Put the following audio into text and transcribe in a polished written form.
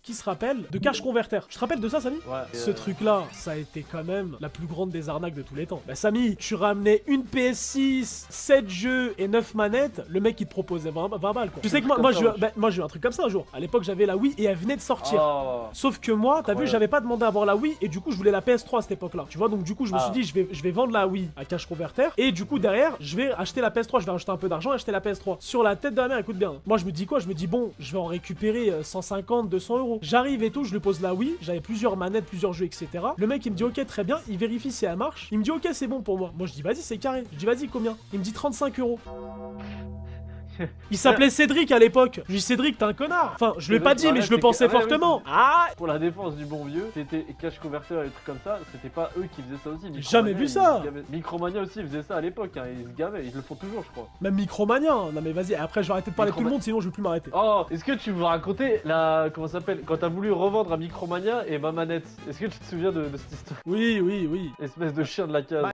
qui se rappelle de Cash Converter. Tu te rappelles de ça, Samy? Ouais. Ce truc-là, ça a été quand même la plus grande des arnaques de tous les temps. Bah Samy, tu ramenais une PS6, 7 jeux et 9 manettes, le mec il te proposait 20 balles quoi. Tu sais que moi j'ai eu un truc comme ça un jour. À l'époque j'avais la Wii et elle venait de sortir. Oh. Sauf que moi, t'as vu, j'avais pas demandé à avoir la Wii et du coup je voulais la PS3 à cette époque-là. Tu vois, donc du coup je me suis dit je vais vendre la Wii à Cash Converter et du coup derrière je vais acheter la PS3, je vais acheter un peu d'argent et acheter la PS3. Sur la tête de la mère, écoute bien. Moi je me dis quoi? Je me dis bon, je vais en récupérer 150, 200 euros. J'arrive et tout, je lui pose la Wii, j'avais plusieurs manettes, plusieurs jeux, etc. Le mec il me dit ok très bien, il vérifie si elle marche. Il me dit ok c'est bon pour moi. Moi je dis vas-y c'est carré. Je dis vas-y combien? Il me dit 35 euros. Il s'appelait Cédric à l'époque. Je lui dis Cédric, t'es un connard. Enfin, je lui ai pas dit, mais je le pensais fortement. Ah! Pour la défense du bon vieux, c'était Cash Converter et des trucs comme ça, c'était pas eux qui faisaient ça aussi. J'ai jamais vu ça. Micromania aussi faisait ça à l'époque, hein, ils se gavaient, ils le font toujours, je crois. Même Micromania. Non mais vas-y, après je vais arrêter de parler de tout le monde, sinon je vais plus m'arrêter. Oh, est-ce que tu veux raconter la. Comment ça s'appelle? Quand t'as voulu revendre à Micromania et ma manette. Est-ce que tu te souviens de cette histoire? Oui. Espèce de chien de la case.